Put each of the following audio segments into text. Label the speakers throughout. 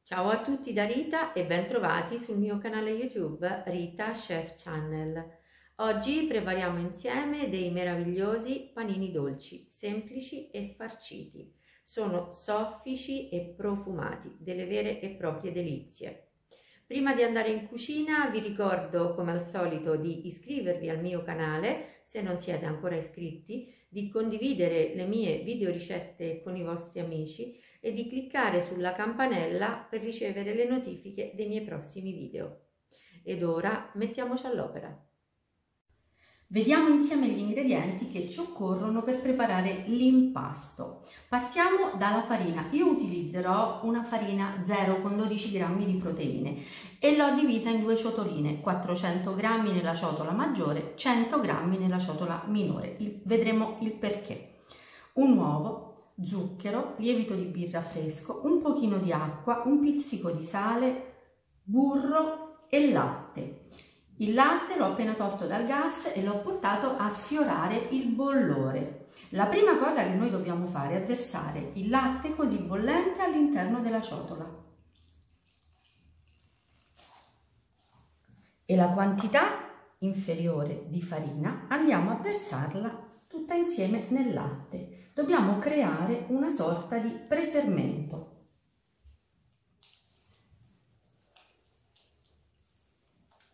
Speaker 1: Ciao a tutti da Rita e ben trovati sul mio canale YouTube Rita Chef Channel. Oggi prepariamo insieme dei meravigliosi panini dolci, semplici e farciti. Sono soffici e profumati, delle vere e proprie delizie. Prima di andare in cucina vi ricordo come al solito di iscrivervi al mio canale se non siete ancora iscritti, di condividere le mie video ricette con i vostri amici e di cliccare sulla campanella per ricevere le notifiche dei miei prossimi video. Ed ora mettiamoci all'opera. Vediamo insieme gli ingredienti che ci occorrono per preparare l'impasto. Partiamo dalla farina. Io utilizzerò una farina 0 con 12 grammi di proteine e l'ho divisa in due ciotoline, 400 grammi nella ciotola maggiore, 100 grammi nella ciotola minore. Vedremo il perché. Un uovo, zucchero, lievito di birra fresco, un pochino di acqua, un pizzico di sale, burro e latte. Il latte l'ho appena tolto dal gas e l'ho portato a sfiorare il bollore. La prima cosa che noi dobbiamo fare è versare il latte così bollente all'interno della ciotola. E la quantità inferiore di farina andiamo a versarla tutta insieme nel latte. Dobbiamo creare una sorta di prefermento.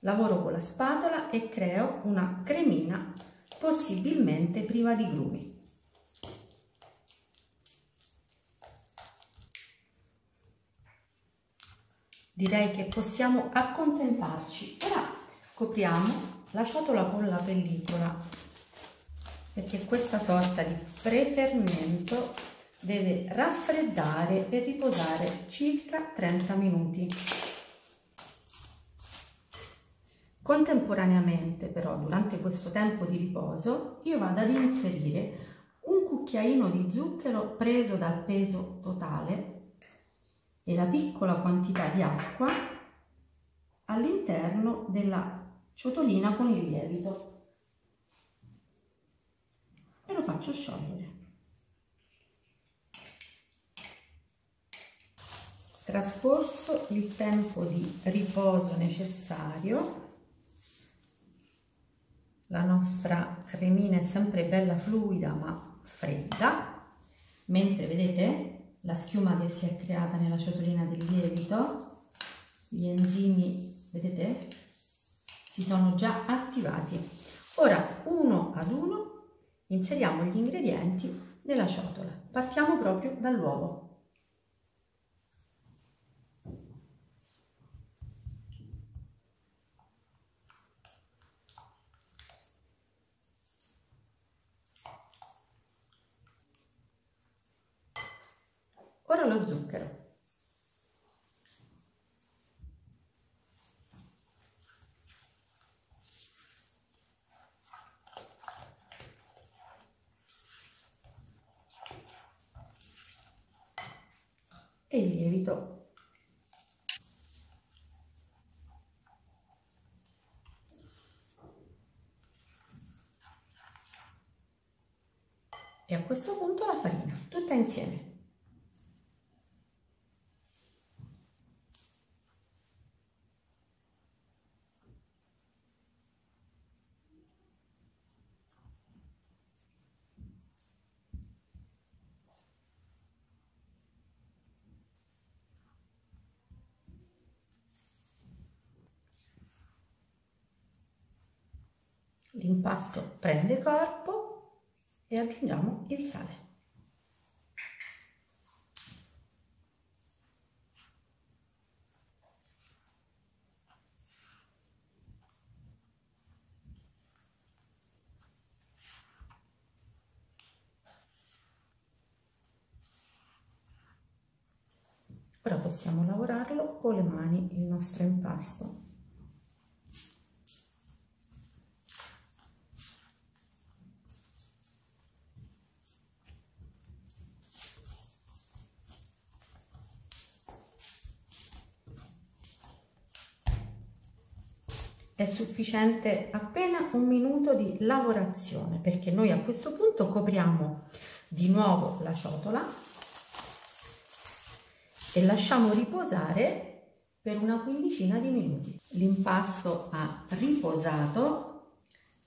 Speaker 1: Lavoro con la spatola e creo una cremina possibilmente priva di grumi. Direi che possiamo accontentarci. Ora copriamo la ciotola con la pellicola perché questa sorta di prefermento deve raffreddare e riposare circa 30 minuti. Contemporaneamente però, durante questo tempo di riposo, io vado ad inserire un cucchiaino di zucchero preso dal peso totale e la piccola quantità di acqua all'interno della ciotolina con il lievito e lo faccio sciogliere. Trascorso il tempo di riposo necessario, la nostra cremina è sempre bella fluida ma fredda, mentre vedete la schiuma che si è creata nella ciotolina del lievito, gli enzimi, vedete, si sono già attivati. Ora, uno ad uno, inseriamo gli ingredienti nella ciotola. Partiamo proprio dall'uovo. Ora lo zucchero. E il lievito. E a questo punto la farina, tutta insieme. L'impasto prende corpo e aggiungiamo il sale. Ora possiamo lavorarlo con le mani il nostro impasto. È sufficiente appena un minuto di lavorazione perché noi a questo punto copriamo di nuovo la ciotola e lasciamo riposare per una quindicina di minuti. L'impasto ha riposato,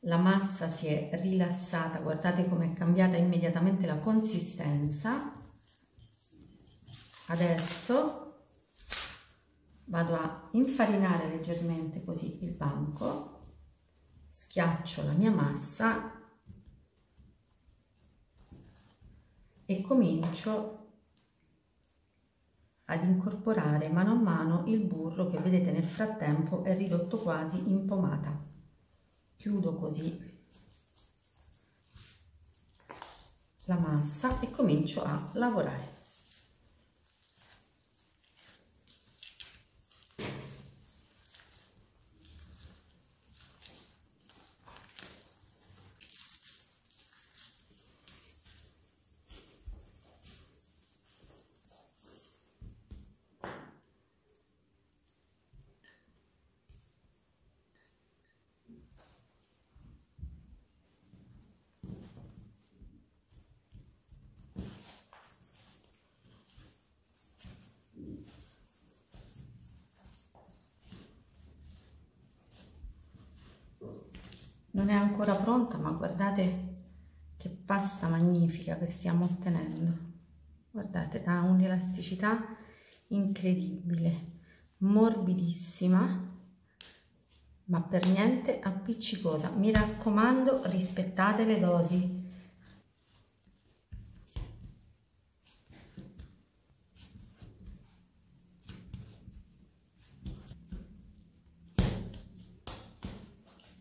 Speaker 1: la massa si è rilassata, guardate come è cambiata immediatamente la consistenza. Adesso vado a infarinare leggermente così il banco, schiaccio la mia massa e comincio ad incorporare mano a mano il burro che vedete nel frattempo è ridotto quasi in pomata. Chiudo così la massa e comincio a lavorare. Non è ancora pronta, ma guardate che pasta magnifica che stiamo ottenendo. Guardate, ha un'elasticità incredibile, morbidissima, ma per niente appiccicosa. Mi raccomando, rispettate le dosi.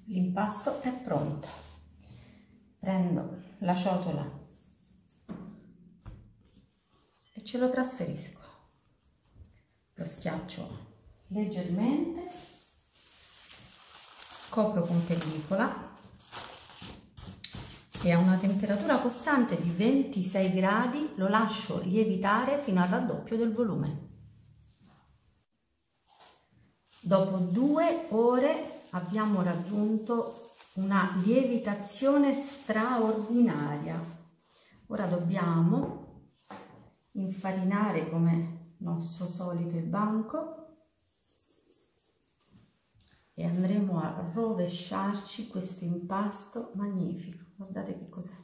Speaker 1: L'impasto è pronto. Prendo la ciotola e ce lo trasferisco. Lo schiaccio leggermente, copro con pellicola e a una temperatura costante di 26 gradi lo lascio lievitare fino al raddoppio del volume. Dopo 2 ore abbiamo raggiunto una lievitazione straordinaria. Ora dobbiamo infarinare come nostro solito il banco e andremo a rovesciarci questo impasto magnifico. Guardate che cos'è.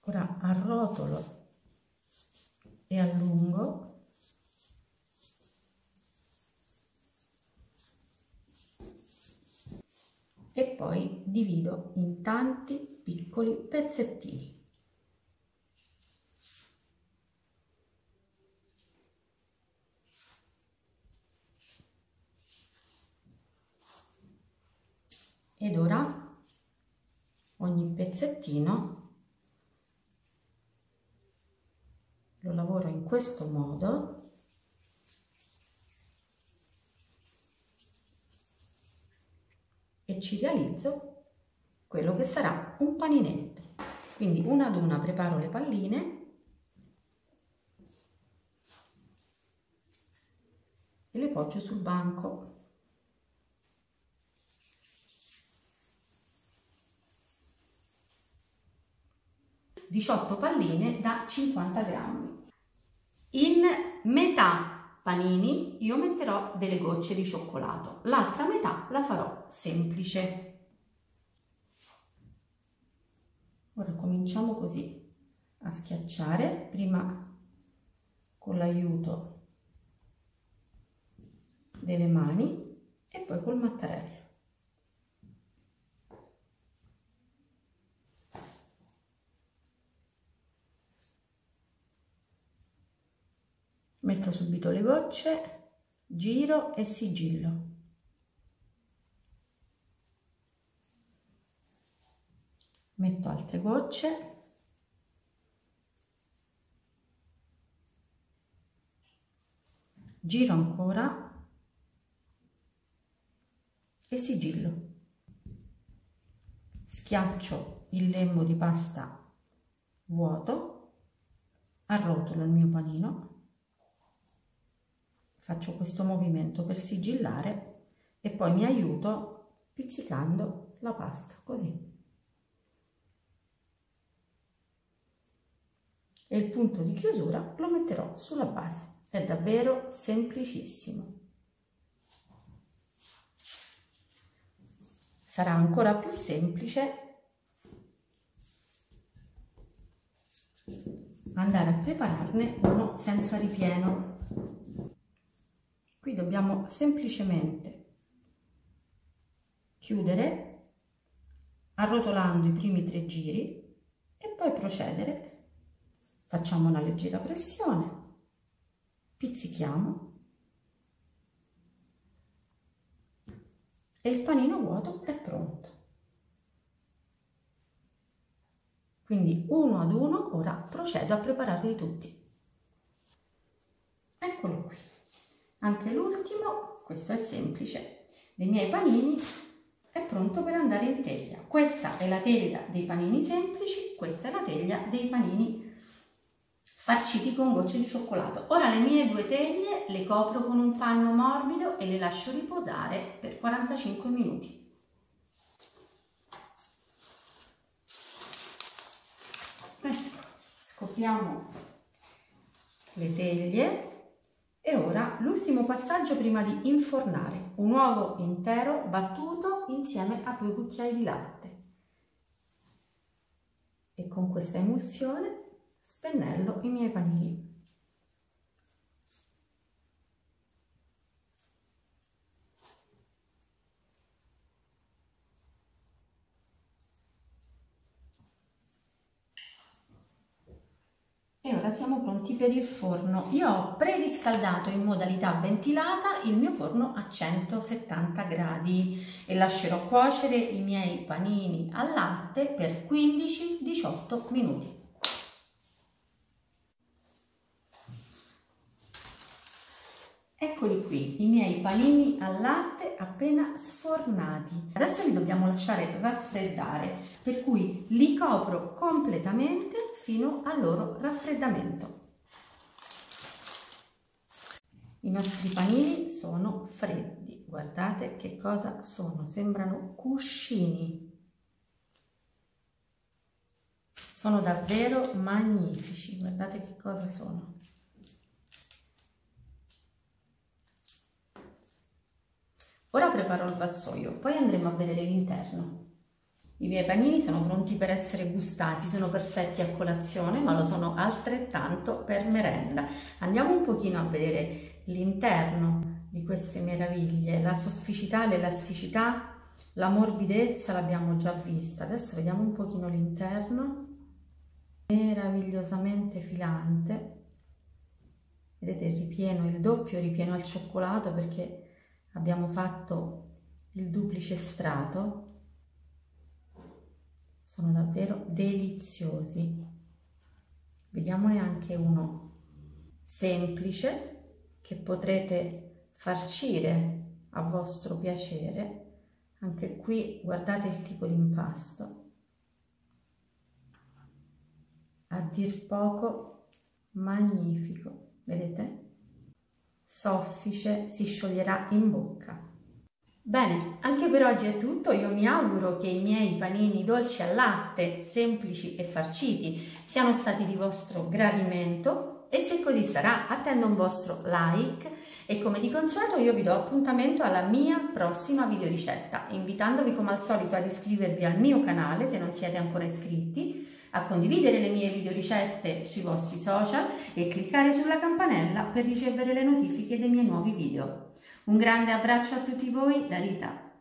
Speaker 1: Ora arrotolo e allungo e poi divido in tanti piccoli pezzettini. Ed ora ogni pezzettino lo lavoro in questo modo e ci realizzo quello che sarà un paninetto. Quindi una ad una preparo le palline e le poggio sul banco. (18 palline da 50 grammi). In metà panini io metterò delle gocce di cioccolato, l'altra metà la farò semplice. Ora cominciamo così a schiacciare, prima con l'aiuto delle mani e poi col mattarello. Metto subito le gocce, giro e sigillo. Metto altre gocce. Giro ancora e sigillo. schiaccio il lembo di pasta vuoto, arrotolo il mio panino, faccio questo movimento per sigillare e poi mi aiuto pizzicando la pasta, così. E il punto di chiusura lo metterò sulla base. È davvero semplicissimo. Sarà ancora più semplice andare a prepararne uno senza ripieno. Qui dobbiamo semplicemente chiudere arrotolando i primi 3 giri e poi procedere. Facciamo una leggera pressione, pizzichiamo e il panino vuoto è pronto. Quindi uno ad uno ora procedo a prepararli tutti. Eccolo qui. Anche l'ultimo, questo è semplice, dei miei panini è pronto per andare in teglia. Questa è la teglia dei panini semplici, questa è la teglia dei panini farciti con gocce di cioccolato. Ora le mie 2 teglie le copro con un panno morbido e le lascio riposare per 45 minuti. Ecco, scopriamo le teglie. E ora l'ultimo passaggio prima di infornare: un uovo intero battuto insieme a 2 cucchiai di latte. E con questa emulsione spennello i miei panini. E ora siamo pronti per il forno. Io ho preriscaldato in modalità ventilata il mio forno a 170 gradi e lascerò cuocere i miei panini al latte per 15-18 minuti. Eccoli qui, i miei panini al latte appena sfornati. Adesso li dobbiamo lasciare raffreddare, per cui li copro completamente fino al loro raffreddamento. I nostri panini sono freddi, guardate che cosa sono, sembrano cuscini. Sono davvero magnifici, guardate che cosa sono. Ora preparo il vassoio, poi andremo a vedere l'interno. I miei panini sono pronti per essere gustati, sono perfetti a colazione, ma lo sono altrettanto per merenda. Andiamo un pochino a vedere l'interno di queste meraviglie, la sofficità, l'elasticità, la morbidezza l'abbiamo già vista. Adesso vediamo un pochino l'interno, meravigliosamente filante. Vedete il ripieno, il doppio ripieno al cioccolato perché abbiamo fatto il duplice strato. Sono davvero deliziosi. Vediamone anche uno semplice che potrete farcire a vostro piacere. Anche qui guardate il tipo di impasto, a dir poco magnifico, vedete? Soffice, si scioglierà in bocca. Bene, anche per oggi è tutto. Io mi auguro che i miei panini dolci al latte, semplici e farciti, siano stati di vostro gradimento e se così sarà attendo un vostro like e come di consueto io vi do appuntamento alla mia prossima videoricetta, invitandovi come al solito ad iscrivervi al mio canale se non siete ancora iscritti, a condividere le mie videoricette sui vostri social e cliccare sulla campanella per ricevere le notifiche dei miei nuovi video. Un grande abbraccio a tutti voi da Rita.